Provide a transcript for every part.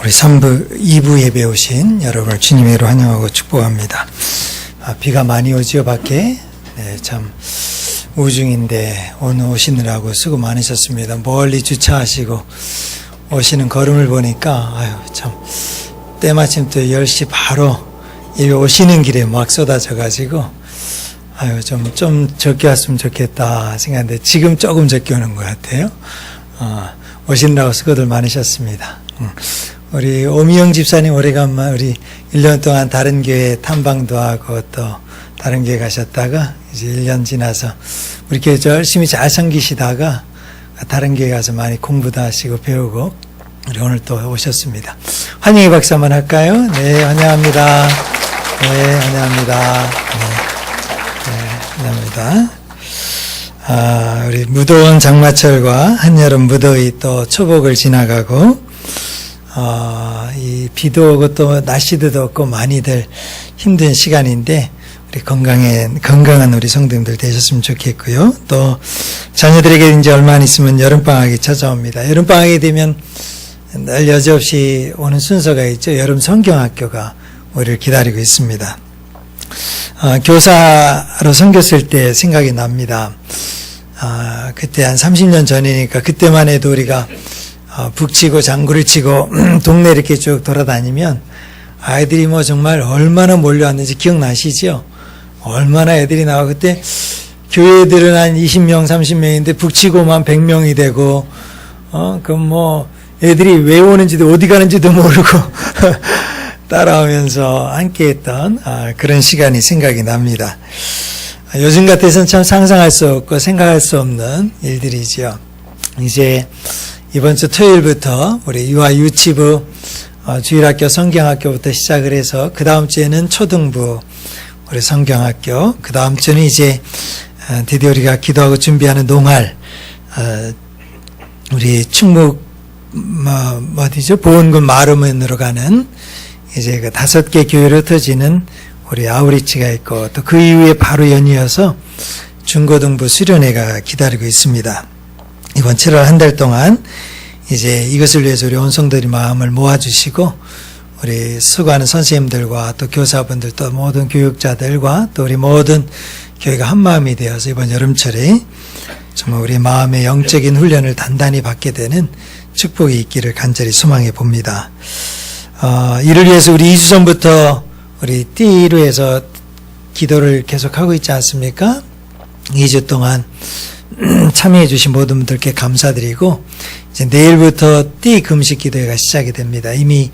우리 2부 예배 오신 여러분을 주님의 이름으로 환영하고 축복합니다. 비가 많이 오지요, 밖에? 네, 참 우중인데 오늘 오시느라고 수고 많으셨습니다. 멀리 주차하시고 오시는 걸음을 보니까 참 때마침 또 10시 바로 예배 오시는 길에 막 쏟아져가지고 좀 적게 왔으면 좋겠다 생각했는데 지금 조금 적게 오는 것 같아요. 오시느라고 수고들 많으셨습니다. 우리 오미영 집사님 오래간만 우리 1년 동안 다른 교회 탐방도 하고 또 다른 교회 가셨다가 이제 1년 지나서 우리 교회 열심히 잘 섬기시다가 다른 교회 가서 많이 공부도 하시고 배우고 우리 오늘 또 오셨습니다. 환영의 박수 한번 할까요? 네, 환영합니다. 네, 환영합니다. 네, 환영합니다. 우리 무더운 장마철과 한여름 무더위 또 초복을 지나가고 이 비도 오고 또 날씨도 덥고 많이들 힘든 시간인데 우리 건강한 우리 성도님들 되셨으면 좋겠고요. 또 자녀들에게 이제 얼마 안 있으면 여름방학이 찾아옵니다. 여름방학이 되면 늘 여지없이 오는 순서가 있죠. 여름 성경학교가 우리를 기다리고 있습니다. 교사로 섬겼을 때 생각이 납니다. 그때 한 30년 전이니까 그때만 해도 우리가 북치고 장구를 치고 동네 이렇게 쭉 돌아다니면 아이들이 뭐 정말 얼마나 몰려왔는지 기억나시죠? 얼마나 애들이 나와. 그때 교회들은 한 20명, 30명인데 북치고만 100명이 되고, 그럼 뭐 애들이 왜 오는지도 어디 가는지도 모르고 따라오면서 함께 했던 그런 시간이 생각이 납니다. 요즘 같아서는 참 상상할 수 없고 생각할 수 없는 일들이죠. 이제 이번 주 토요일부터 우리 유아 유치부 주일학교 성경학교부터 시작을 해서 그 다음 주에는 초등부 우리 성경학교, 그 다음 주는 이제 드디어 우리가 기도하고 준비하는 농활 우리 충북 어디죠? 보은군 마루면으로 가는 이제 그 5개 교회로 흩어지는 우리 아우리치가 있고 또 그 이후에 바로 연이어서 중고등부 수련회가 기다리고 있습니다. 이번 7월 한 달 동안 이제 이것을 위해서 우리 온 성도들이 마음을 모아주시고 우리 수고하는 선생님들과 또 교사분들 또 모든 교육자들과 또 우리 모든 교회가 한 마음이 되어서 이번 여름철에 정말 우리 마음의 영적인 훈련을 단단히 받게 되는 축복이 있기를 간절히 소망해 봅니다. 이를 위해서 우리 2주 전부터 우리 띠로 해서 기도를 계속하고 있지 않습니까? 2주 동안 참여해 주신 모든 분들께 감사드리고 이제 내일부터 띠 금식 기도회가 시작이 됩니다. 이미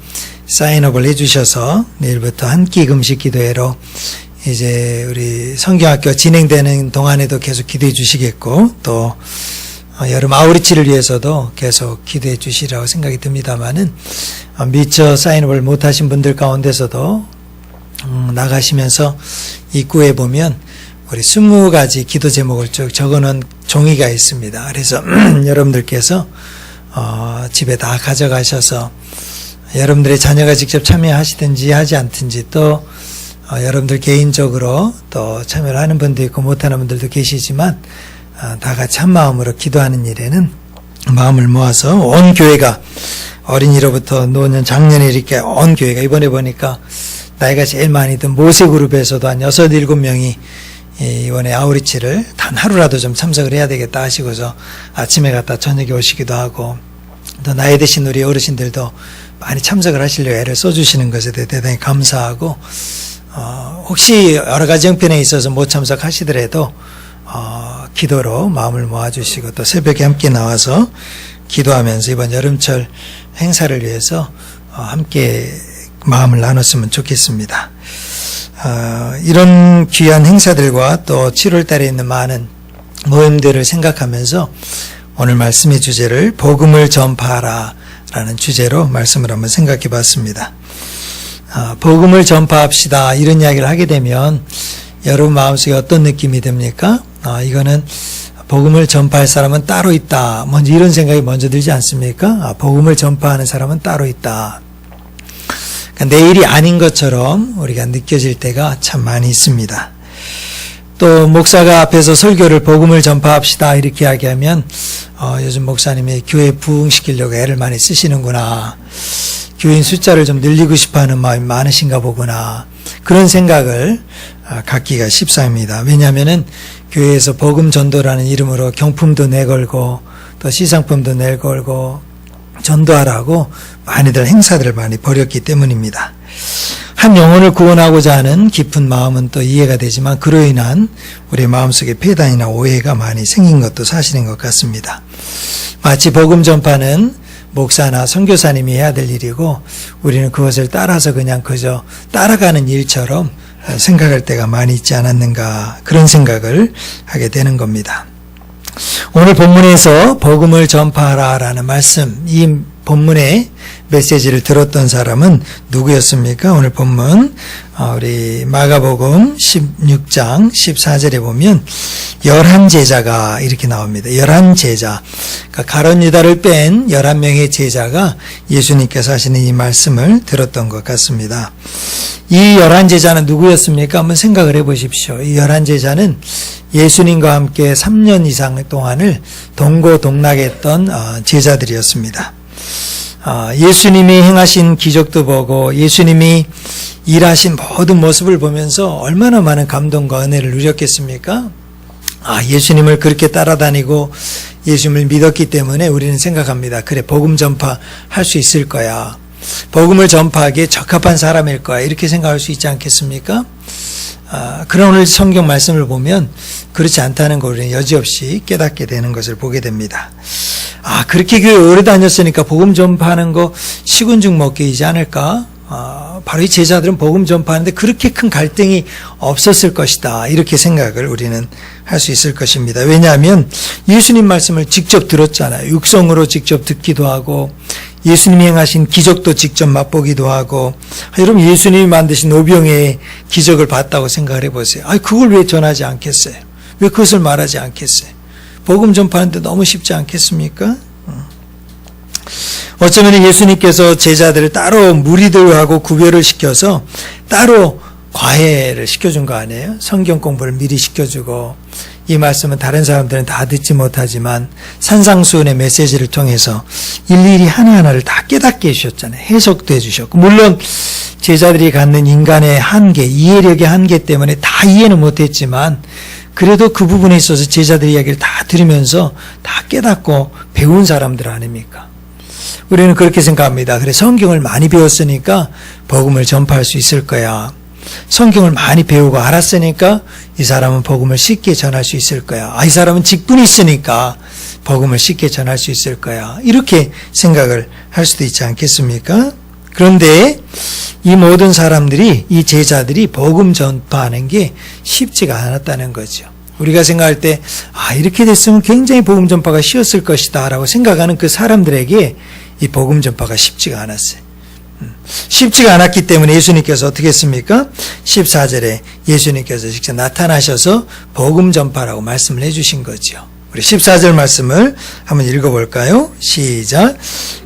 사인업을 해주셔서 내일부터 한 끼 금식 기도회로 이제 우리 성경학교 진행되는 동안에도 계속 기도해 주시겠고 또 여름 아우리치를 위해서도 계속 기도해 주시라고 생각이 듭니다만은 미처 사인업을 못하신 분들 가운데서도 나가시면서 입구에 보면 우리 20가지 기도 제목을 쭉 적어놓은 종이가 있습니다. 그래서 여러분들께서 집에 다 가져가셔서 여러분들의 자녀가 직접 참여하시든지 하지 않든지 또 여러분들 개인적으로 또 참여를 하는 분도 있고 못하는 분들도 계시지만 다 같이 한 마음으로 기도하는 일에는 마음을 모아서 온 교회가 어린이로부터 노년 작년에 이렇게 온 교회가 이번에 보니까 나이가 제일 많이 든 모세 그룹에서도 한 6, 7명이 이번에 아우리치를 단 하루라도 좀 참석을 해야 되겠다 하시고서 아침에 갔다 저녁에 오시기도 하고 또 나이 드신 우리 어르신들도 많이 참석을 하시려고 애를 써주시는 것에 대해 대단히 감사하고 혹시 여러 가지 형편에 있어서 못 참석하시더라도 기도로 마음을 모아주시고 또 새벽에 함께 나와서 기도하면서 이번 여름철 행사를 위해서 함께 마음을 나눴으면 좋겠습니다. 이런 귀한 행사들과 또 7월 달에 있는 많은 모임들을 생각하면서 오늘 말씀의 주제를 복음을 전파하라 라는 주제로 말씀을 한번 생각해 봤습니다. 복음을 전파합시다 이런 이야기를 하게 되면 여러분 마음속에 어떤 느낌이 듭니까? 이거는 복음을 전파할 사람은 따로 있다. 먼저 이런 생각이 먼저 들지 않습니까? 복음을 전파하는 사람은 따로 있다. 그러니까 내 일이 아닌 것처럼 우리가 느껴질 때가 참 많이 있습니다. 또 목사가 앞에서 설교를 복음을 전파합시다 이렇게 이야기하면 요즘 목사님이 교회 부흥시키려고 애를 많이 쓰시는구나. 교인 숫자를 좀 늘리고 싶어하는 마음이 많으신가 보구나. 그런 생각을 갖기가 쉽사옵니다. 왜냐하면은 교회에서 복음 전도라는 이름으로 경품도 내걸고 또 시상품도 내걸고 전도하라고 많이들 행사들을 많이 벌였기 때문입니다. 한 영혼을 구원하고자 하는 깊은 마음은 또 이해가 되지만 그로 인한 우리 마음속에 폐단이나 오해가 많이 생긴 것도 사실인 것 같습니다. 마치 복음 전파는 목사나 선교사님이 해야 될 일이고 우리는 그것을 따라서 그냥 그저 따라가는 일처럼 생각할 때가 많이 있지 않았는가, 그런 생각을 하게 되는 겁니다. 오늘 본문에서 복음을 전파하라라는 말씀, 이 본문의 메시지를 들었던 사람은 누구였습니까? 오늘 본문 우리 마가복음 16장 14절에 보면 11제자가 이렇게 나옵니다. 11제자, 그러니까 가룟 유다를 뺀 11명의 제자가 예수님께서 하시는 이 말씀을 들었던 것 같습니다. 이 11제자는 누구였습니까? 한번 생각을 해보십시오. 이 11제자는 예수님과 함께 3년 이상 동안을 동고동락했던 제자들이었습니다. 예수님이 행하신 기적도 보고 예수님이 일하신 모든 모습을 보면서 얼마나 많은 감동과 은혜를 누렸겠습니까? 예수님을 그렇게 따라다니고 예수님을 믿었기 때문에 우리는 생각합니다. 그래, 복음 전파할 수 있을 거야. 복음을 전파하기에 적합한 사람일 거야. 이렇게 생각할 수 있지 않겠습니까? 그런 오늘 성경 말씀을 보면 그렇지 않다는 걸 우리는 여지없이 깨닫게 되는 것을 보게 됩니다. 그렇게 교회 오래 다녔으니까 복음 전파하는 거 식은 죽 먹기이지 않을까? 바로 이 제자들은 복음 전파하는데 그렇게 큰 갈등이 없었을 것이다. 이렇게 생각을 우리는 할 수 있을 것입니다. 왜냐하면 예수님 말씀을 직접 들었잖아요. 육성으로 직접 듣기도 하고 예수님이 행하신 기적도 직접 맛보기도 하고, 여러분 예수님이 만드신 오병의 기적을 봤다고 생각을 해보세요. 그걸 왜 전하지 않겠어요? 왜 그것을 말하지 않겠어요? 복음 전파하는데 너무 쉽지 않겠습니까? 어쩌면 예수님께서 제자들을 따로 무리들하고 구별을 시켜서 따로 과외를 시켜준 거 아니에요? 성경 공부를 미리 시켜주고, 이 말씀은 다른 사람들은 다 듣지 못하지만 산상수훈의 메시지를 통해서 일일이 하나하나를 다 깨닫게 해주셨잖아요. 해석도 해주셨고, 물론 제자들이 갖는 인간의 한계, 이해력의 한계 때문에 다 이해는 못했지만 그래도 그 부분에 있어서 제자들의 이야기를 다 들으면서 다 깨닫고 배운 사람들 아닙니까? 우리는 그렇게 생각합니다. 그래, 성경을 많이 배웠으니까 복음을 전파할 수 있을 거야. 성경을 많이 배우고 알았으니까 이 사람은 복음을 쉽게 전할 수 있을 거야. 이 사람은 직분이 있으니까 복음을 쉽게 전할 수 있을 거야. 이렇게 생각을 할 수도 있지 않겠습니까? 그런데 이 모든 사람들이, 이 제자들이 복음 전파하는 게 쉽지가 않았다는 거죠. 우리가 생각할 때 이렇게 됐으면 굉장히 복음 전파가 쉬웠을 것이다 라고 생각하는 그 사람들에게 이 복음 전파가 쉽지가 않았어요. 쉽지가 않았기 때문에 예수님께서 어떻게 했습니까? 14절에 예수님께서 직접 나타나셔서 복음 전파라고 말씀을 해주신 거죠. 우리 14절 말씀을 한번 읽어볼까요? 시작.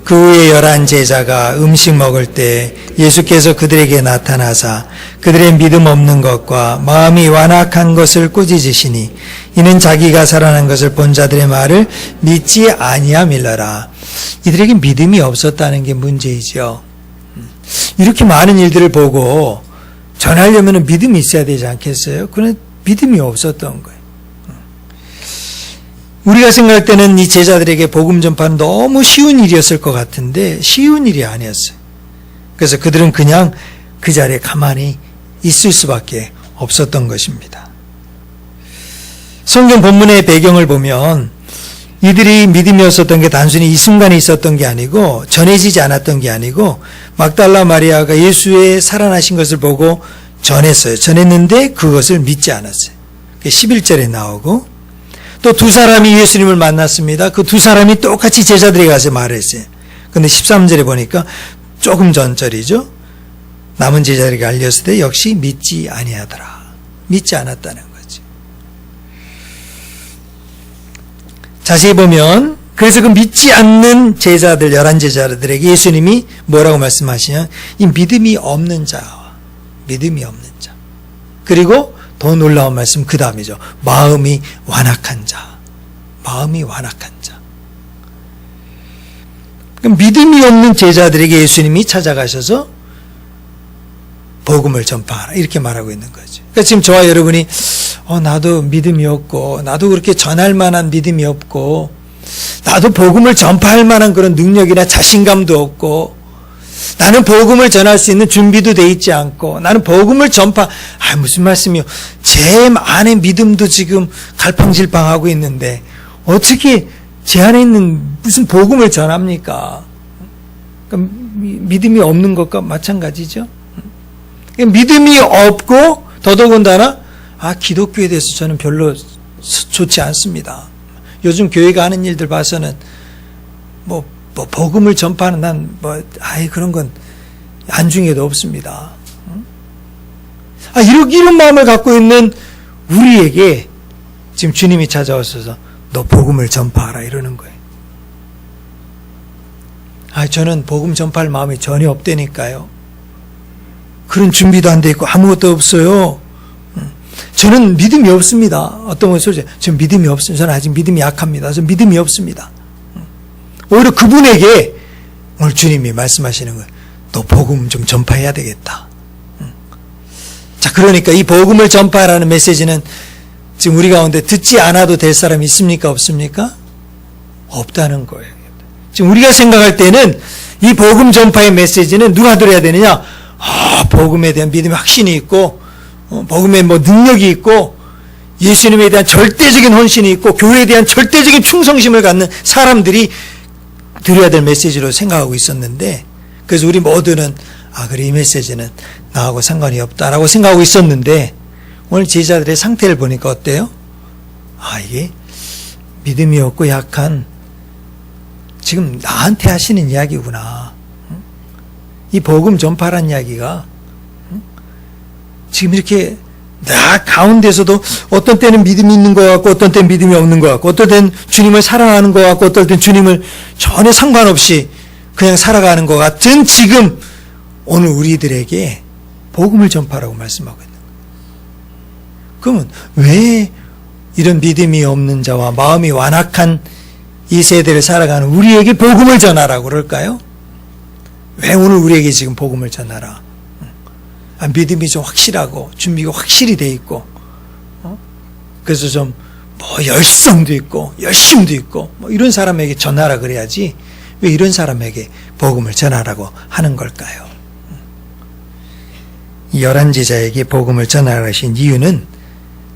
그 후에 11제자가 음식 먹을 때 예수께서 그들에게 나타나사 그들의 믿음 없는 것과 마음이 완악한 것을 꾸짖으시니 이는 자기가 살아난 것을 본 자들의 말을 믿지 아니함일러라. 이들에게 믿음이 없었다는 게 문제이죠. 이렇게 많은 일들을 보고 전하려면 믿음이 있어야 되지 않겠어요? 그런데 믿음이 없었던 거예요. 우리가 생각할 때는 이 제자들에게 복음 전파는 너무 쉬운 일이었을 것 같은데 쉬운 일이 아니었어요. 그래서 그들은 그냥 그 자리에 가만히 있을 수밖에 없었던 것입니다. 성경 본문의 배경을 보면 이들이 믿음이 없었던 게 단순히 이 순간에 있었던 게 아니고 전해지지 않았던 게 아니고 막달라 마리아가 예수의 살아나신 것을 보고 전했어요. 전했는데 그것을 믿지 않았어요. 11절에 나오고 또 두 사람이 예수님을 만났습니다. 그 두 사람이 똑같이 제자들에게 가서 말했어요. 그런데 13절에 보니까 조금 전절이죠. 남은 제자들에게 알렸을 때 역시 믿지 아니하더라. 믿지 않았다는 거죠. 자세히 보면 그래서 그 믿지 않는 제자들 11제자들에게 예수님이 뭐라고 말씀하시냐, 이 믿음이 없는 자와 믿음이 없는 자, 그리고 더 놀라운 말씀 그 다음이죠. 마음이 완악한 자. 마음이 완악한 자. 믿음이 없는 제자들에게 예수님이 찾아가셔서 복음을 전파하라 이렇게 말하고 있는 거죠. 그러니까 지금 저와 여러분이 나도 믿음이 없고 나도 그렇게 전할 만한 믿음이 없고 나도 복음을 전파할 만한 그런 능력이나 자신감도 없고 나는 복음을 전할 수 있는 준비도 돼 있지 않고 나는 복음을 무슨 말씀이요. 제 안에 믿음도 지금 갈팡질팡하고 있는데 어떻게 제 안에 있는 무슨 복음을 전합니까? 그러니까 믿음이 없는 것과 마찬가지죠. 믿음이 없고 더더군다나 기독교에 대해서 저는 별로 좋지 않습니다. 요즘 교회가 하는 일들 봐서는 복음을 전파하는 그런 건 안중에도 없습니다. 이런 마음을 갖고 있는 우리에게 지금 주님이 찾아오셔서 너 복음을 전파하라 이러는 거예요. 저는 복음 전파할 마음이 전혀 없다니까요. 그런 준비도 안 돼 있고 아무것도 없어요. 저는 믿음이 없습니다. 어떤 분이 소리죠. 저는 믿음이 없습니다. 저는 아직 믿음이 약합니다. 저는 믿음이 없습니다. 오히려 그분에게 오늘 주님이 말씀하시는 거예요. 너 복음 좀 전파해야 되겠다. 자, 그러니까 이 복음을 전파하라는 메시지는 지금 우리 가운데 듣지 않아도 될 사람이 있습니까? 없습니까? 없다는 거예요. 지금 우리가 생각할 때는 이 복음 전파의 메시지는 누가 들어야 되느냐? 복음에 대한 믿음의 확신이 있고 복음에 능력이 있고 예수님에 대한 절대적인 헌신이 있고 교회에 대한 절대적인 충성심을 갖는 사람들이 드려야 될 메시지로 생각하고 있었는데, 그래서 우리 모두는 그래 이 메시지는 나하고 상관이 없다라고 생각하고 있었는데 오늘 제자들의 상태를 보니까 어때요? 이게 믿음이 없고 약한 지금 나한테 하시는 이야기구나. 이 복음 전파란 이야기가 지금 이렇게 나 가운데서도 어떤 때는 믿음이 있는 것 같고 어떤 때는 믿음이 없는 것 같고 어떤 때는 주님을 사랑하는 것 같고 어떤 때는 주님을 전혀 상관없이 그냥 살아가는 것 같은 지금 오늘 우리들에게 복음을 전파라고 말씀하고 있는 거예요. 그러면 왜 이런 믿음이 없는 자와 마음이 완악한 이 세대를 살아가는 우리에게 복음을 전하라고 그럴까요? 왜 오늘 우리에게 지금 복음을 전하라? 믿음이 좀 확실하고 준비가 확실히 돼 있고 그래서 좀 열성도 있고 열심도 있고 이런 사람에게 전하라 그래야지 왜 이런 사람에게 복음을 전하라고 하는 걸까요? 이 11제자에게 복음을 전하라 하신 이유는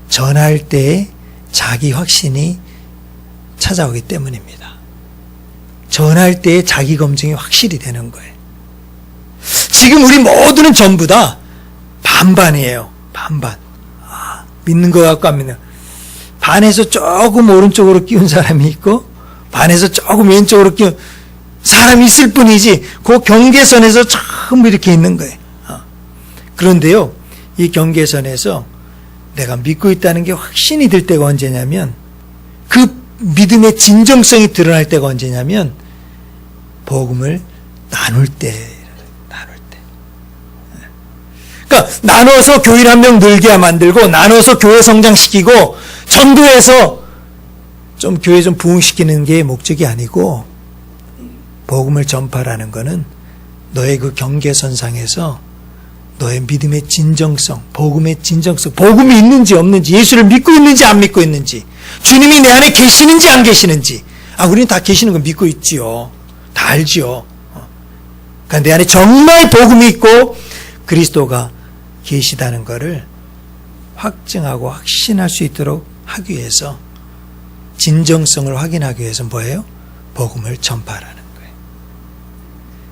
전할 때에 자기 확신이 찾아오기 때문입니다. 전할 때에 자기 검증이 확실히 되는 거예요. 지금 우리 모두는 전부 다 반반이에요. 반반. 믿는 것 같고 안 믿는 것. 반에서 조금 오른쪽으로 끼운 사람이 있고 반에서 조금 왼쪽으로 끼운 사람이 있을 뿐이지 그 경계선에서 전부 이렇게 있는 거예요. 그런데요, 이 경계선에서 내가 믿고 있다는 게 확신이 들 때가 언제냐면 그 믿음의 진정성이 드러날 때가 언제냐면 복음을 나눌 때. 그러니까 나눠서 교인 한 명 늘게 만들고 나눠서 교회 성장시키고 전도해서 좀 교회 좀 부흥시키는 게 목적이 아니고 복음을 전파라는 거는 너의 그 경계선상에서 너의 믿음의 진정성, 복음의 진정성, 복음이 있는지 없는지, 예수를 믿고 있는지 안 믿고 있는지, 주님이 내 안에 계시는지 안 계시는지. 우리는 다 계시는 거 믿고 있지요. 다 알지요. 그러니까 내 안에 정말 복음이 있고 그리스도가 계시다는 것을 확증하고 확신할 수 있도록 하기 위해서 진정성을 확인하기 위해서 뭐예요? 복음을 전파하라는 거예요.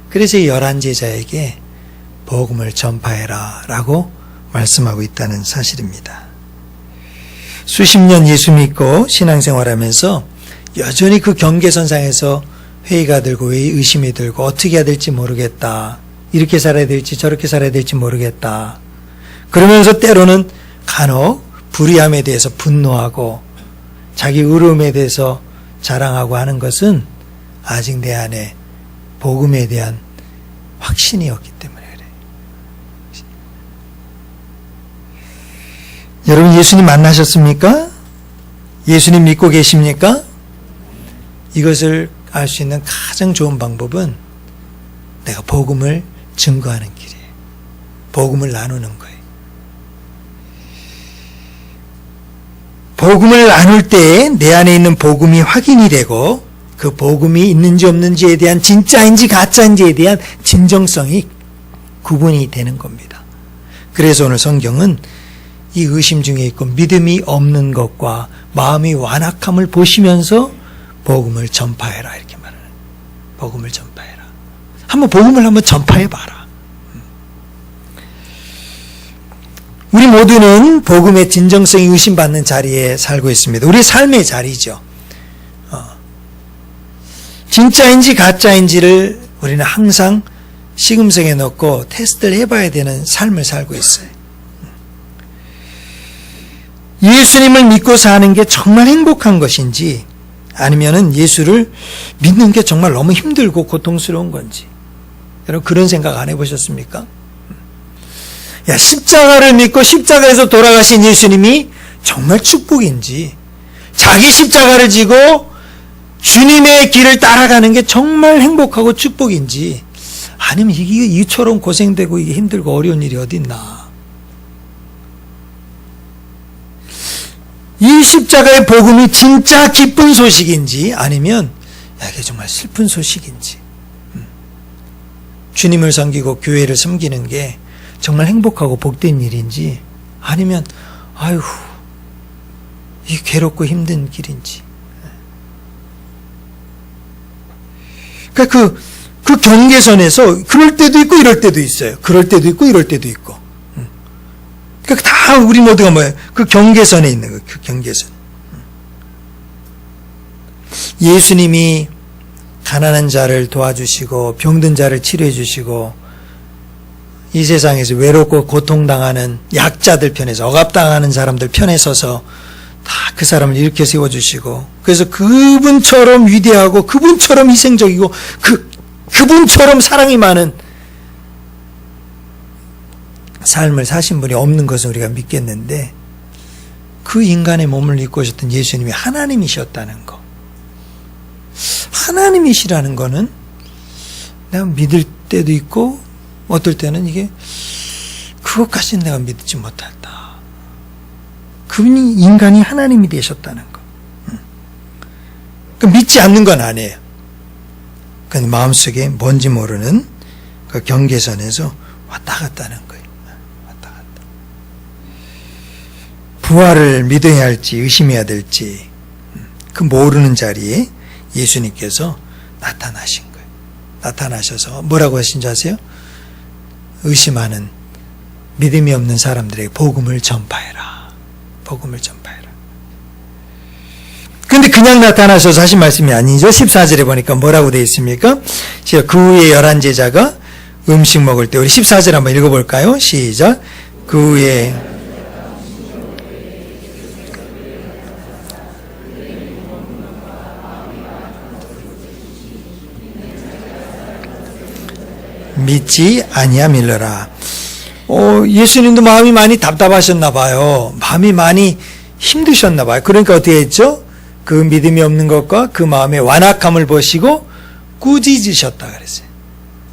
그래서 이 11제자에게 복음을 전파해라 라고 말씀하고 있다는 사실입니다. 수십 년 예수 믿고 신앙생활하면서 여전히 그 경계선상에서 회의가 들고 의심이 들고 어떻게 해야 될지 모르겠다. 이렇게 살아야 될지 저렇게 살아야 될지 모르겠다. 그러면서 때로는 간혹 불의함에 대해서 분노하고 자기 의로움에 대해서 자랑하고 하는 것은 아직 내 안에 복음에 대한 확신이 없기 때문에 그래요. 여러분 예수님 만나셨습니까? 예수님 믿고 계십니까? 이것을 알 수 있는 가장 좋은 방법은 내가 복음을 증거하는 길이에요. 복음을 나누는 거예요. 복음을 나눌 때 내 안에 있는 복음이 확인이 되고 그 복음이 있는지 없는지에 대한 진짜인지 가짜인지에 대한 진정성이 구분이 되는 겁니다. 그래서 오늘 성경은 이 의심 중에 있고 믿음이 없는 것과 마음이 완악함을 보시면서 복음을 전파해라 이렇게 말하는 거예요. 복음을 전파해라. 복음을 한번 전파해봐라. 우리 모두는 복음의 진정성이 의심받는 자리에 살고 있습니다. 우리 삶의 자리죠. 진짜인지 가짜인지를 우리는 항상 시금석에 넣고 테스트를 해봐야 되는 삶을 살고 있어요. 예수님을 믿고 사는 게 정말 행복한 것인지 아니면은 예수를 믿는 게 정말 너무 힘들고 고통스러운 건지 여러분 그런 생각 안 해보셨습니까? 십자가를 믿고 십자가에서 돌아가신 예수님이 정말 축복인지 자기 십자가를 지고 주님의 길을 따라가는 게 정말 행복하고 축복인지 아니면 이게 이처럼 고생되고 이게 힘들고 어려운 일이 어디 있나. 이 십자가의 복음이 진짜 기쁜 소식인지 아니면 이게 정말 슬픈 소식인지 주님을 섬기고 교회를 섬기는 게 정말 행복하고 복된 일인지 아니면 아유 이 괴롭고 힘든 길인지 그러니까 그 경계선에서 그럴 때도 있고 이럴 때도 있어요. 그럴 때도 있고 이럴 때도 있고 그러니까 다 우리 모두가 뭐예요? 그 경계선에 있는 거예요. 그 경계선. 예수님이 가난한 자를 도와주시고 병든 자를 치료해 주시고 이 세상에서 외롭고 고통당하는 약자들 편에서 억압당하는 사람들 편에 서서 다 그 사람을 일으켜 세워주시고 그래서 그분처럼 위대하고 그분처럼 희생적이고 그분처럼 사랑이 많은 삶을 사신 분이 없는 것을 우리가 믿겠는데 그 인간의 몸을 입고 오셨던 예수님이 하나님이셨다는 거. 하나님이시라는 거는 내가 믿을 때도 있고 어떨 때는 이게 그것까지는 내가 믿지 못했다. 그분이 인간이 하나님이 되셨다는 거. 믿지 않는 건 아니에요. 그건 마음속에 뭔지 모르는 그 경계선에서 왔다 갔다 하는 거예요. 왔다 갔다. 부활을 믿어야 할지 의심해야 될지 그 모르는 자리에 예수님께서 나타나신 거예요. 나타나셔서 뭐라고 하신 줄 아세요? 의심하는 믿음이 없는 사람들에게 복음을 전파해라. 복음을 전파해라. 근데 그냥 나타나셔서 하신 말씀이 아니죠. 14절에 보니까 뭐라고 되어 있습니까? 그 후에 11제자가 음식 먹을 때 우리 14절 한번 읽어볼까요? 시작. 그 후에 믿지 아니함일러라. 예수님도 마음이 많이 답답하셨나 봐요. 마음이 많이 힘드셨나 봐요. 그러니까 어떻게 했죠? 그 믿음이 없는 것과 그 마음의 완악함을 보시고 꾸짖으셨다 그랬어요.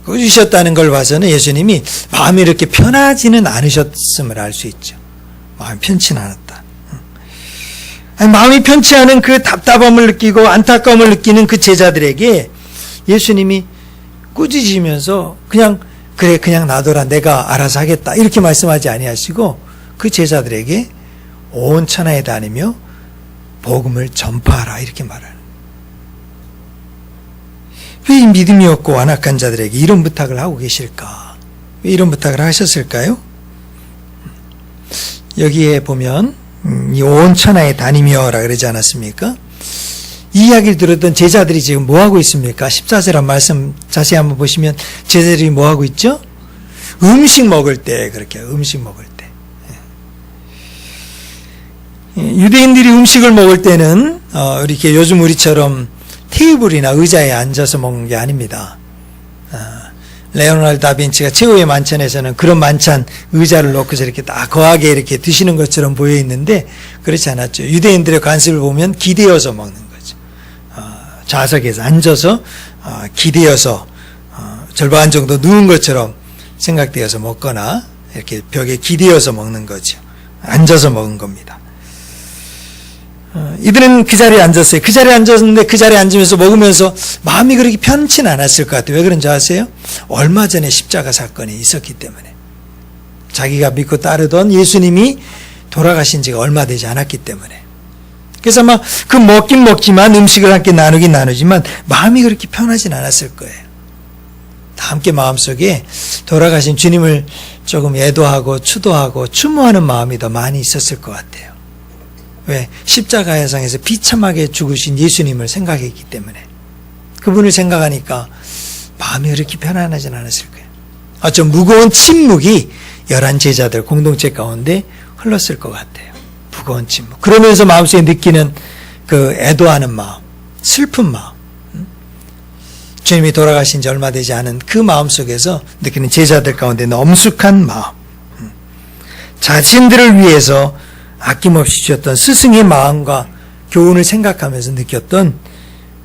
꾸짖으셨다는 걸 봐서는 예수님이 마음이 이렇게 편하지는 않으셨음을 알 수 있죠. 마음이 편치 않았다. 마음이 편치 않은 그 답답함을 느끼고 안타까움을 느끼는 그 제자들에게 예수님이 꾸짖으시면서 그냥 놔둬라 내가 알아서 하겠다 이렇게 말씀하지 아니하시고 그 제자들에게 온 천하에 다니며 복음을 전파하라 이렇게 말하는. 왜 이 믿음이 없고 완악한 자들에게 이런 부탁을 하고 계실까? 왜 이런 부탁을 하셨을까요? 여기에 보면 이 온 천하에 다니며라 그러지 않았습니까? 이 이야기를 들었던 제자들이 지금 뭐하고 있습니까? 14절 한 말씀 자세히 한번 보시면 제자들이 뭐하고 있죠? 음식 먹을 때 그렇게 음식 먹을 때 유대인들이 음식을 먹을 때는 이렇게 요즘 우리처럼 테이블이나 의자에 앉아서 먹는 게 아닙니다. 레오나르도 다빈치가 최후의 만찬에서는 그런 만찬 의자를 놓고서 이렇게 딱 거하게 이렇게 드시는 것처럼 보여 있는데 그렇지 않았죠. 유대인들의 관습을 보면 기대어서 먹는 거죠. 좌석에서 앉아서 기대어서 절반 정도 누운 것처럼 생각되어서 먹거나 이렇게 벽에 기대어서 먹는 거죠. 앉아서 먹은 겁니다. 이들은 그 자리에 앉았어요. 그 자리에 앉았는데 그 자리에 앉으면서 먹으면서 마음이 그렇게 편치는 않았을 것 같아요. 왜 그런지 아세요? 얼마 전에 십자가 사건이 있었기 때문에. 자기가 믿고 따르던 예수님이 돌아가신 지가 얼마 되지 않았기 때문에. 그래서 아마 그 먹긴 먹지만 음식을 함께 나누긴 나누지만 마음이 그렇게 편하진 않았을 거예요. 다 함께 마음속에 돌아가신 주님을 조금 애도하고 추도하고 추모하는 마음이 더 많이 있었을 것 같아요. 왜? 십자가상에서 비참하게 죽으신 예수님을 생각했기 때문에. 그분을 생각하니까 마음이 그렇게 편안하진 않았을 거예요. 좀 무거운 침묵이 11 제자들 공동체 가운데 흘렀을 것 같아요. 무거운 침묵. 그러면서 마음속에 느끼는 그 애도하는 마음, 슬픈 마음, 주님이 돌아가신 지 얼마 되지 않은 그 마음 속에서 느끼는 제자들 가운데 엄숙한 마음, 자신들을 위해서 아낌없이 주셨던 스승의 마음과 교훈을 생각하면서 느꼈던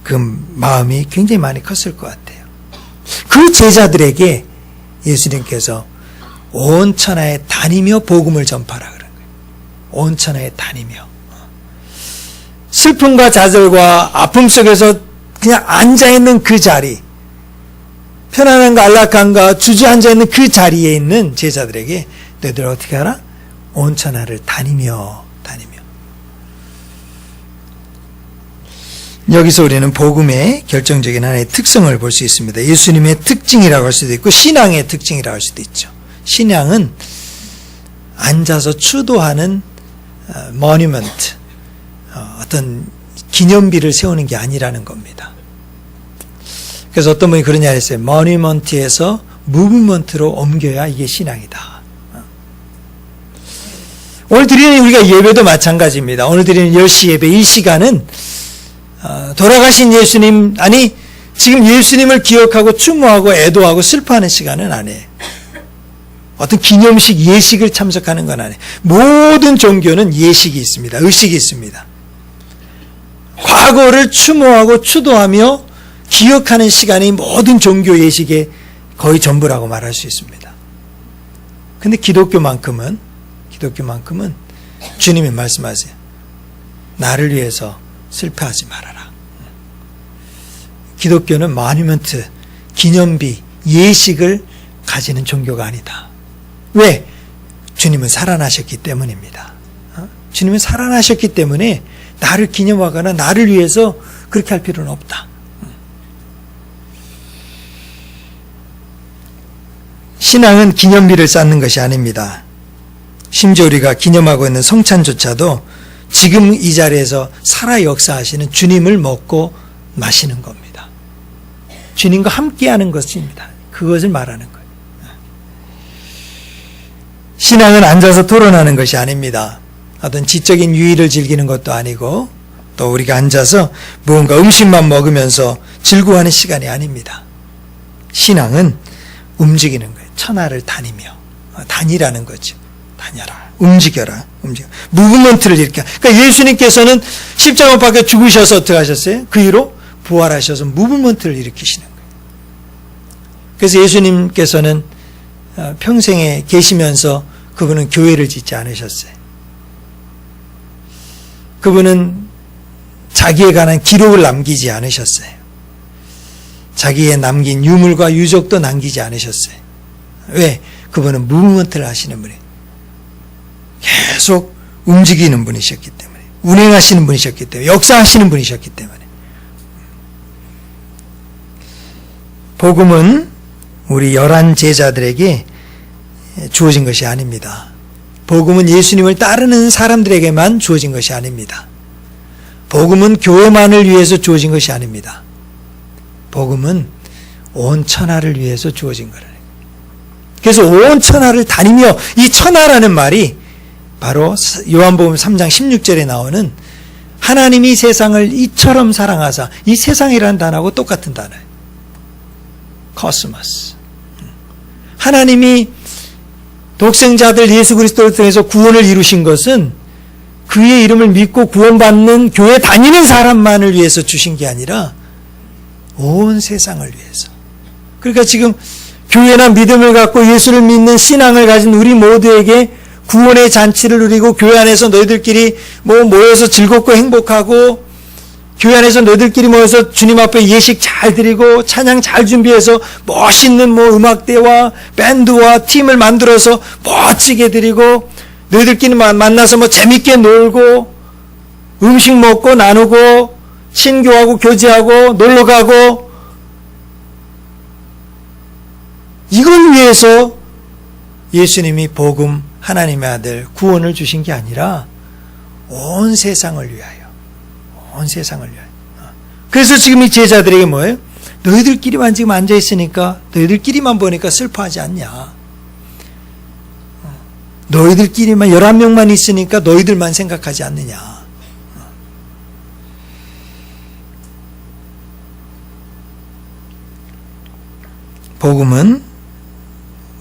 그 마음이 굉장히 많이 컸을 것 같아요. 그 제자들에게 예수님께서 온 천하에 다니며 복음을 전파하라 그런 거예요. 온 천하에 다니며. 슬픔과 좌절과 아픔 속에서 그냥 앉아있는 그 자리, 편안한가 안락한가 주저앉아있는 그 자리에 있는 제자들에게 너희들 어떻게 하라? 온 천하를 다니며. 여기서 우리는 복음의 결정적인 하나의 특성을 볼 수 있습니다. 예수님의 특징이라고 할 수도 있고 신앙의 특징이라고 할 수도 있죠. 신앙은 앉아서 추도하는 모니먼트, 어떤 기념비를 세우는 게 아니라는 겁니다. 그래서 어떤 분이 그런 이야기를 했어요. 모니먼트에서 무브먼트로 옮겨야 이게 신앙이다. 오늘 드리는 우리가 예배도 마찬가지입니다. 오늘 드리는 10시 예배 1시간은 돌아가신 예수님, 아니 지금 예수님을 기억하고 추모하고 애도하고 슬퍼하는 시간은 아니에요. 어떤 기념식, 예식을 참석하는 건 아니에요. 모든 종교는 예식이 있습니다. 의식이 있습니다. 과거를 추모하고 추도하며 기억하는 시간이 모든 종교 예식의 거의 전부라고 말할 수 있습니다. 근데 기독교만큼은 주님이 말씀하세요. 나를 위해서 슬퍼하지 말아라. 기독교는 모니먼트, 기념비, 예식을 가지는 종교가 아니다. 왜? 주님은 살아나셨기 때문입니다. 주님은 살아나셨기 때문에 나를 기념하거나 나를 위해서 그렇게 할 필요는 없다. 신앙은 기념비를 쌓는 것이 아닙니다. 심지어 우리가 기념하고 있는 성찬조차도 지금 이 자리에서 살아 역사하시는 주님을 먹고 마시는 겁니다. 주님과 함께하는 것입니다. 그것을 말하는 거예요. 신앙은 앉아서 토론하는 것이 아닙니다. 어떤 지적인 유의를 즐기는 것도 아니고 또 우리가 앉아서 무언가 음식만 먹으면서 즐거워하는 시간이 아닙니다. 신앙은 움직이는 거예요. 천하를 다니며. 다니라는 거죠. 다녀라. 움직여라. 무브먼트를 일으켜. 그러니까 예수님께서는 십자가 못 박혀 죽으셔서 어떻게 하셨어요? 그 이후로 부활하셔서 무브먼트를 일으키시는 거예요. 그래서 예수님께서는 평생에 계시면서 그분은 교회를 짓지 않으셨어요. 그분은 자기에 관한 기록을 남기지 않으셨어요. 자기의 남긴 유물과 유적도 남기지 않으셨어요. 왜? 그분은 무브먼트를 하시는 분이에요. 계속 움직이는 분이셨기 때문에, 운행하시는 분이셨기 때문에, 역사하시는 분이셨기 때문에. 복음은 우리 11 제자들에게 주어진 것이 아닙니다. 복음은 예수님을 따르는 사람들에게만 주어진 것이 아닙니다. 복음은 교회만을 위해서 주어진 것이 아닙니다. 복음은 온 천하를 위해서 주어진 거라는 거예요. 그래서 온 천하를 다니며, 이 천하라는 말이 바로 요한복음 3장 16절에 나오는 하나님이 세상을 이처럼 사랑하사, 이 세상이라는 단어하고 똑같은 단어예요. 코스모스. 하나님이 독생자들 예수 그리스도를 통해서 구원을 이루신 것은 그의 이름을 믿고 구원받는 교회 다니는 사람만을 위해서 주신 게 아니라 온 세상을 위해서. 그러니까 지금 교회나 믿음을 갖고 예수를 믿는 신앙을 가진 우리 모두에게 구원의 잔치를 누리고 교회 안에서 너희들끼리 모여서 즐겁고 행복하고 교회 안에서 너희들끼리 모여서 주님 앞에 예식 잘 드리고 찬양 잘 준비해서 멋있는 음악대와 밴드와 팀을 만들어서 멋지게 드리고 너희들끼리 만나서 재밌게 놀고 음식 먹고 나누고 친교하고 교제하고 놀러가고 이걸 위해서 예수님이 복음 하나님의 아들 구원을 주신 게 아니라 온 세상을 위하여 온 세상을 위하여. 그래서 지금 이 제자들에게 뭐예요? 너희들끼리만 지금 앉아있으니까 너희들끼리만 보니까 슬퍼하지 않냐. 너희들끼리만 11명만 있으니까 너희들만 생각하지 않느냐. 복음은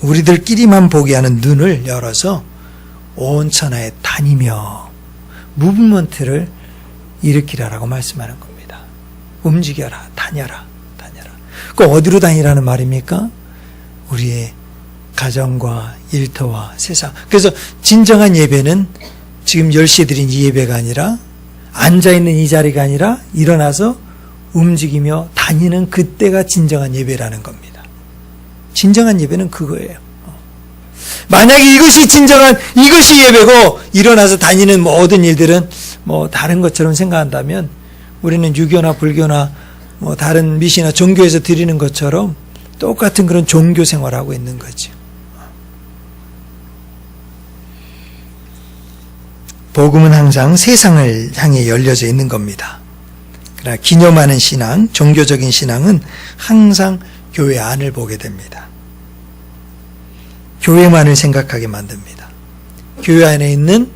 우리들끼리만 보게 하는 눈을 열어서 온 천하에 다니며 무브먼트를 일으키라라고 말씀하는 겁니다. 움직여라, 다녀라, 다녀라. 그 어디로 다니라는 말입니까? 우리의 가정과 일터와 세상. 그래서 진정한 예배는 지금 10시에 드린 이 예배가 아니라 앉아있는 이 자리가 아니라 일어나서 움직이며 다니는 그때가 진정한 예배라는 겁니다. 진정한 예배는 그거예요. 만약에 이것이 예배고 일어나서 다니는 모든 일들은 다른 것처럼 생각한다면 우리는 유교나 불교나 다른 미시나 종교에서 드리는 것처럼 똑같은 그런 종교 생활을 하고 있는 거죠. 복음은 항상 세상을 향해 열려져 있는 겁니다. 그러나 기념하는 신앙, 종교적인 신앙은 항상 교회 안을 보게 됩니다. 교회만을 생각하게 만듭니다. 교회 안에 있는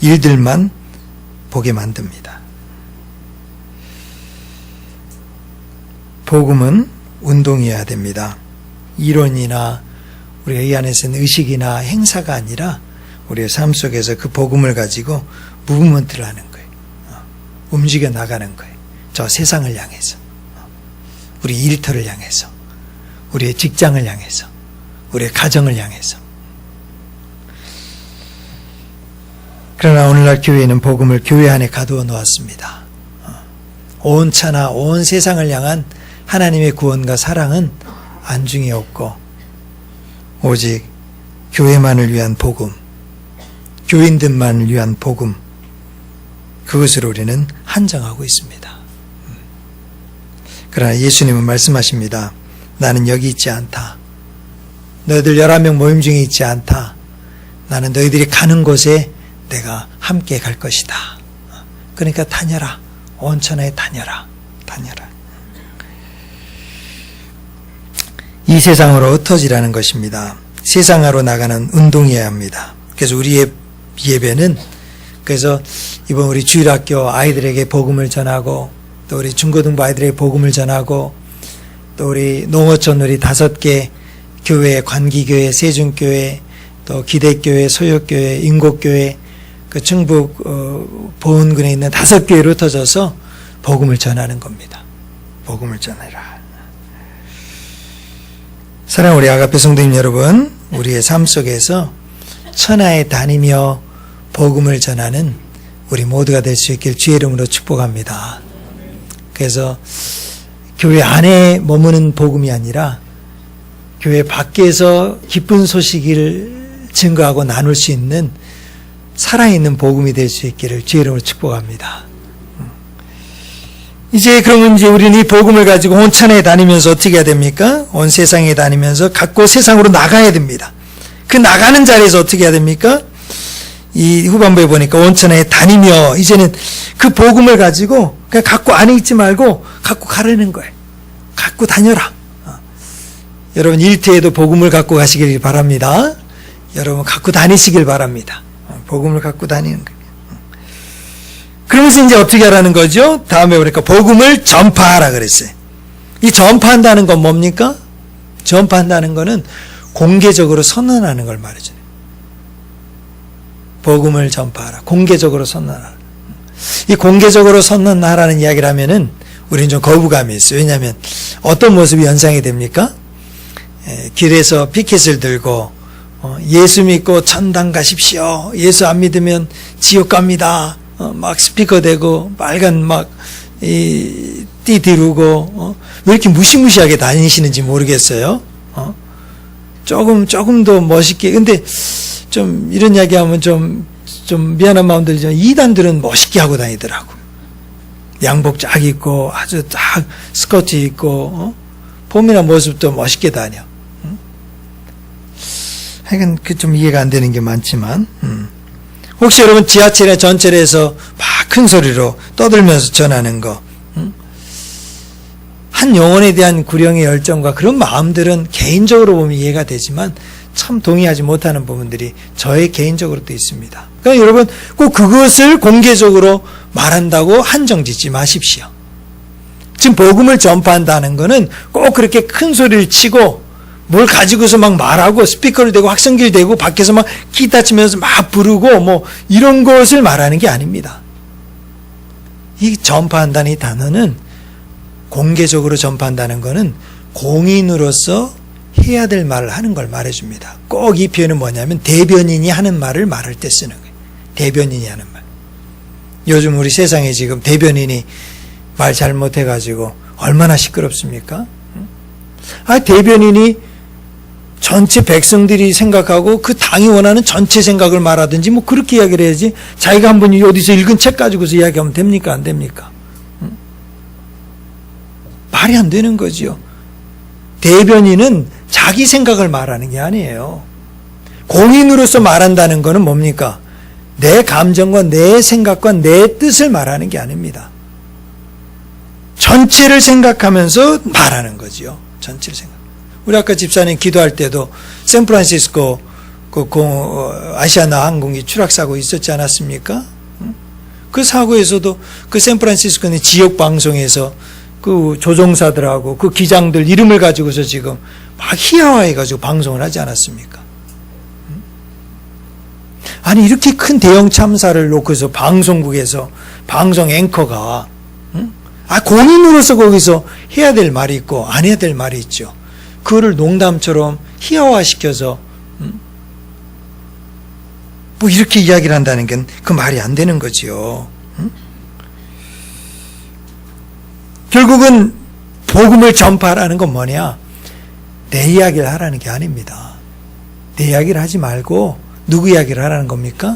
일들만 보게 만듭니다. 복음은 운동이어야 됩니다. 이론이나 우리가 이 안에서 있는 의식이나 행사가 아니라 우리의 삶 속에서 그 복음을 가지고 무브먼트를 하는 거예요. 움직여 나가는 거예요. 저 세상을 향해서, 우리 일터를 향해서, 우리의 직장을 향해서, 우리의 가정을 향해서. 그러나 오늘날 교회는 복음을 교회 안에 가두어 놓았습니다. 온 천하, 온 세상을 향한 하나님의 구원과 사랑은 안중에 없고 오직 교회만을 위한 복음, 교인들만을 위한 복음, 그것을 우리는 한정하고 있습니다. 그러나 예수님은 말씀하십니다. 나는 여기 있지 않다. 너희들 11명 모임 중에 있지 않다. 나는 너희들이 가는 곳에 내가 함께 갈 것이다. 그러니까 다녀라. 온 천하에 다녀라. 다녀라. 이 세상으로 흩어지라는 것입니다. 세상으로 나가는 운동이어야 합니다. 그래서 우리의 예배는 그래서 이번 우리 주일학교 아이들에게 복음을 전하고 또 우리 중고등부 아이들에게 복음을 전하고 또 우리 농어촌 우리 5개 교회, 관기교회, 세준교회, 또 기대교회, 소역교회, 인곡교회, 그 충북 보은군에 있는 5교회로 흩어져서 복음을 전하는 겁니다. 복음을 전해라. 사랑하는 우리 아가페 성도님 여러분, 우리의 삶 속에서 천하에 다니며 복음을 전하는 우리 모두가 될 수 있길 주의 이름으로 축복합니다. 그래서 교회 안에 머무는 복음이 아니라 교회 밖에서 기쁜 소식을 증거하고 나눌 수 있는 살아있는 복음이 될 수 있기를 주의 이름으로 축복합니다. 그러면 우리는 이 복음을 가지고 온 천하에 다니면서 어떻게 해야 됩니까? 온 세상에 다니면서 갖고 세상으로 나가야 됩니다. 그 나가는 자리에서 어떻게 해야 됩니까? 이 후반부에 보니까 온 천하에 다니며 이제는 그 복음을 가지고 그냥 갖고 안에 있지 말고 갖고 가려는 거예요. 갖고 다녀라. 여러분 일터에도 복음을 갖고 가시길 바랍니다. 여러분 갖고 다니시길 바랍니다. 복음을 갖고 다니는 거예요. 그러면서 이제 어떻게 하라는 거죠? 다음에 보니까 복음을 전파하라 그랬어요. 이 전파한다는 건 뭡니까? 전파한다는 거는 공개적으로 선언하는 걸 말해줘요. 복음을 전파하라. 공개적으로 선언하라. 이 공개적으로 선언하라는 이야기를 하면은 우리는 좀 거부감이 있어요. 왜냐하면 어떤 모습이 연상이 됩니까? 길에서 피켓을 들고 예수 믿고 천당 가십시오. 예수 안 믿으면 지옥 갑니다. 막 스피커 대고 빨간 막 띠 디르고 왜 이렇게 무시무시하게 다니시는지 모르겠어요. 조금 더 멋있게. 근데 좀 이런 이야기하면 좀 미안한 마음 들죠. 이단들은 멋있게 하고 다니더라고. 양복 쫙 입고 아주 딱 스커트 입고 폼이나 모습도 멋있게 다녀. 하여간 그 좀 이해가 안 되는 게 많지만 혹시 여러분 지하철이나 전철에서 막 큰 소리로 떠들면서 전하는 거, 한 영혼에 대한 구령의 열정과 그런 마음들은 개인적으로 보면 이해가 되지만 참 동의하지 못하는 부분들이 저의 개인적으로도 있습니다. 그러니까 여러분 꼭 그것을 공개적으로 말한다고 한정 짓지 마십시오. 지금 복음을 전파한다는 것은 꼭 그렇게 큰 소리를 치고 뭘 가지고서 막 말하고 스피커를 대고 확성기를 대고 밖에서 막 기타 치면서 막 부르고 뭐 이런 것을 말하는 게 아닙니다. 이 전파한다는 이 단어는 공개적으로 전파한다는 것은 공인으로서 해야 될 말을 하는 걸 말해줍니다. 꼭 이 표현은 뭐냐면 대변인이 하는 말을 말할 때 쓰는 거예요. 대변인이 하는 말. 요즘 우리 세상에 지금 대변인이 말 잘못해가지고 얼마나 시끄럽습니까? 대변인이 전체 백성들이 생각하고 그 당이 원하는 전체 생각을 말하든지 뭐 그렇게 이야기를 해야지 자기가 한 번 어디서 읽은 책 가지고서 이야기하면 됩니까? 안 됩니까? 말이 안 되는 거지요. 대변인은 자기 생각을 말하는 게 아니에요. 공인으로서 말한다는 것은 뭡니까? 내 감정과 내 생각과 내 뜻을 말하는 게 아닙니다. 전체를 생각하면서 말하는 거지요. 전체를 생각. 우리 아까 집사님 기도할 때도 샌프란시스코 아시아나 항공기 추락 사고 있었지 않았습니까? 그 사고에서도 그 샌프란시스코의 지역 방송에서 그 조종사들하고 그 기장들 이름을 가지고서 지금 막 희화화해가지고 방송을 하지 않았습니까? 아니 이렇게 큰 대형 참사를 놓고서 방송국에서 방송 앵커가 공인으로서 거기서 해야 될 말이 있고 안 해야 될 말이 있죠. 그거를 농담처럼 희화화시켜서 뭐 이렇게 이야기를 한다는 게 그 말이 안 되는 거지요. 결국은 복음을 전파하라는 건 뭐냐? 내 이야기를 하라는 게 아닙니다. 내 이야기를 하지 말고 누구 이야기를 하라는 겁니까?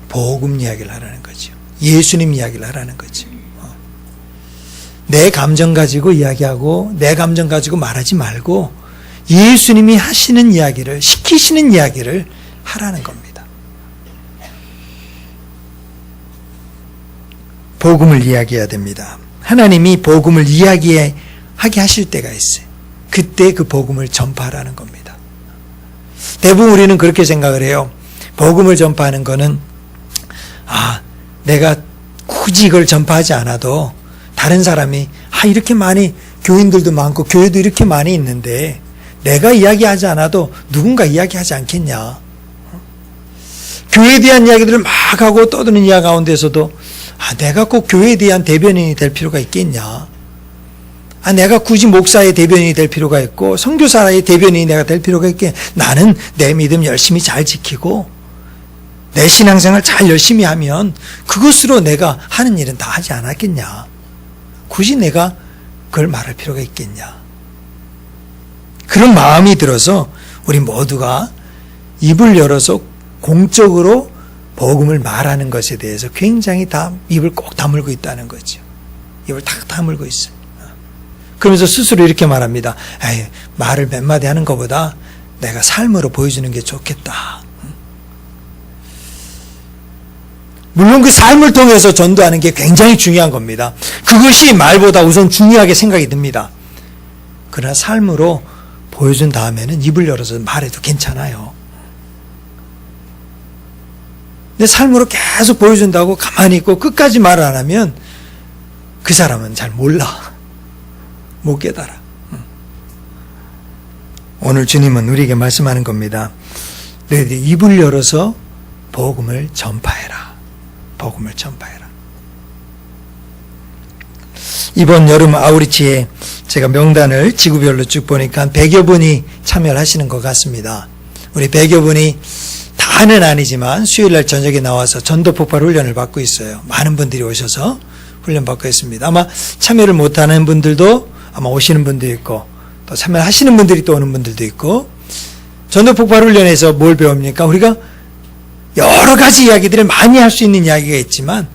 복음 이야기를 하라는 거죠. 예수님 이야기를 하라는 거죠. 내 감정 가지고 이야기하고 내 감정 가지고 말하지 말고 예수님이 하시는 이야기를, 시키시는 이야기를 하라는 겁니다. 복음을 이야기해야 됩니다. 하나님이 복음을 이야기하게 하실 때가 있어요. 그때 그 복음을 전파하라는 겁니다. 대부분 우리는 그렇게 생각을 해요. 복음을 전파하는 거는 내가 굳이 이걸 전파하지 않아도 다른 사람이 이렇게 많이 교인들도 많고 교회도 이렇게 많이 있는데 내가 이야기하지 않아도 누군가 이야기하지 않겠냐. 교회에 대한 이야기들을 막 하고 떠드는 이야기 가운데서도 내가 꼭 교회에 대한 대변인이 될 필요가 있겠냐. 내가 굳이 목사의 대변인이 될 필요가 있고 선교사의 대변인이 내가 될 필요가 있겠냐. 나는 내 믿음 열심히 잘 지키고 내 신앙생활 잘 열심히 하면 그것으로 내가 하는 일은 다 하지 않았겠냐. 굳이 내가 그걸 말할 필요가 있겠냐. 그런 마음이 들어서 우리 모두가 입을 열어서 공적으로 복음을 말하는 것에 대해서 굉장히 다 입을 꼭 다물고 있다는 거죠. 입을 탁 다물고 있어요. 그러면서 스스로 이렇게 말합니다. 말을 몇 마디 하는 것보다 내가 삶으로 보여주는 게 좋겠다. 물론 그 삶을 통해서 전도하는 게 굉장히 중요한 겁니다. 그것이 말보다 우선 중요하게 생각이 듭니다. 그러나 삶으로 보여준 다음에는 입을 열어서 말해도 괜찮아요. 근데 삶으로 계속 보여준다고 가만히 있고 끝까지 말을 안 하면 그 사람은 잘 몰라. 못 깨달아. 오늘 주님은 우리에게 말씀하는 겁니다. 너희들이 입을 열어서 복음을 전파해라. 복음을 전파해라. 이번 여름 아우리치에 제가 명단을 지구별로 쭉 보니까 한 100여 분이 참여를 하시는 것 같습니다. 우리 100여 분이 다는 아니지만 수요일날 저녁에 나와서 전도 폭발 훈련을 받고 있어요. 많은 분들이 오셔서 훈련 받고 있습니다. 아마 참여를 못하는 분들도 아마 오시는 분도 있고 또 참여를 하시는 분들이 또 오는 분들도 있고, 전도 폭발 훈련에서 뭘 배웁니까? 우리가 여러 가지 이야기들을 많이 할 수 있는 이야기가 있지만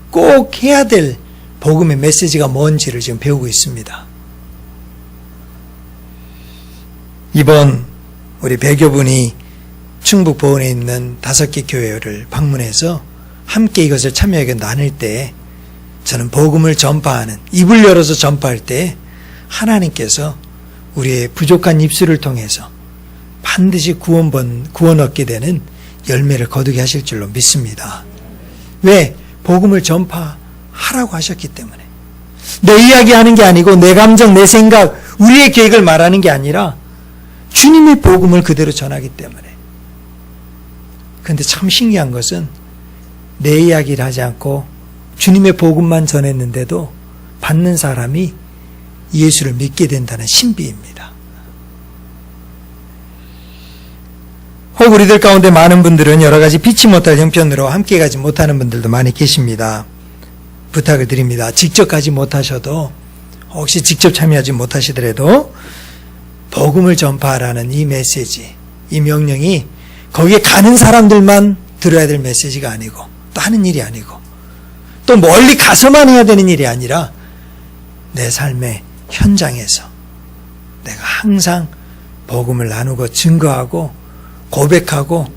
꼭 해야 될 복음의 메시지가 뭔지를 지금 배우고 있습니다. 이번 우리 100여 분이 충북 보은에 있는 5개 교회를 방문해서 함께 이것을 참여하게 나눌 때, 저는 복음을 전파하는, 입을 열어서 전파할 때 하나님께서 우리의 부족한 입술을 통해서 반드시 구원 얻게 되는 열매를 거두게 하실 줄로 믿습니다. 왜? 복음을 전파하라고 하셨기 때문에. 내 이야기하는 게 아니고 내 감정, 내 생각, 우리의 계획을 말하는 게 아니라 주님의 복음을 그대로 전하기 때문에. 그런데 참 신기한 것은 내 이야기를 하지 않고 주님의 복음만 전했는데도 받는 사람이 예수를 믿게 된다는 신비입니다. 혹 우리들 가운데 많은 분들은 여러 가지 피치 못할 형편으로 함께 가지 못하는 분들도 많이 계십니다. 부탁을 드립니다. 직접 가지 못하셔도, 혹시 직접 참여하지 못하시더라도 복음을 전파하라는 이 메시지, 이 명령이 거기에 가는 사람들만 들어야 될 메시지가 아니고 또 하는 일이 아니고 또 멀리 가서만 해야 되는 일이 아니라 내 삶의 현장에서 내가 항상 복음을 나누고 증거하고 고백하고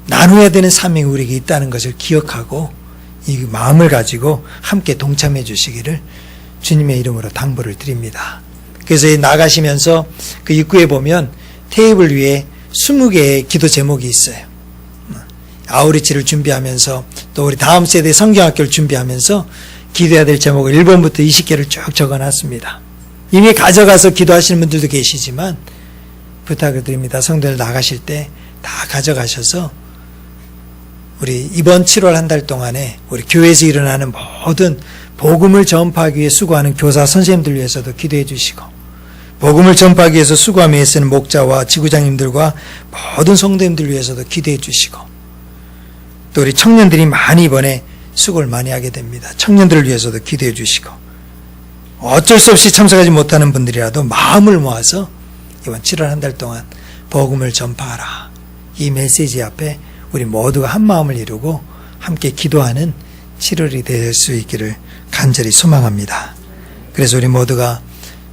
나눠야 되는 사명이 우리에게 있다는 것을 기억하고 이 마음을 가지고 함께 동참해 주시기를 주님의 이름으로 당부를 드립니다. 그래서 나가시면서 그 입구에 보면 테이블 위에 20개의 기도 제목이 있어요. 아우리치를 준비하면서 또 우리 다음 세대 성경학교를 준비하면서 기도해야 될 제목을 1번부터 20개를 쭉 적어놨습니다. 이미 가져가서 기도하시는 분들도 계시지만 부탁을 드립니다. 성도들 나가실 때 다 가져가셔서 우리 이번 7월 한 달 동안에 우리 교회에서 일어나는 모든 복음을 전파하기 위해 수고하는 교사 선생님들 위해서도 기도해 주시고, 복음을 전파하기 위해서 수고하며 애쓰는 목자와 지구장님들과 모든 성도님들 위해서도 기도해 주시고, 또 우리 청년들이 많이 이번에 수고를 많이 하게 됩니다. 청년들을 위해서도 기도해 주시고, 어쩔 수 없이 참석하지 못하는 분들이라도 마음을 모아서 이번 7월 한 달 동안 복음을 전파하라. 이 메시지 앞에 우리 모두가 한 마음을 이루고 함께 기도하는 7월이 될 수 있기를 간절히 소망합니다. 그래서 우리 모두가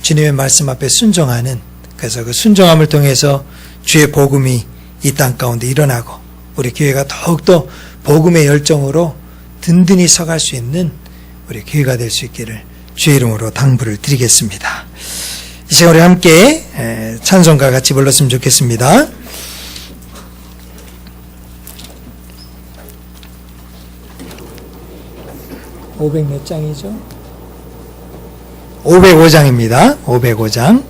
주님의 말씀 앞에 순종하는, 그래서 그 순종함을 통해서 주의 복음이 이 땅 가운데 일어나고 우리 교회가 더욱더 복음의 열정으로 든든히 서갈 수 있는 우리 교회가 될 수 있기를 주의 이름으로 당부를 드리겠습니다. 이 시간 우리 함께 찬송가 같이 불렀으면 좋겠습니다. 500 몇 장이죠? 505장입니다. 505장.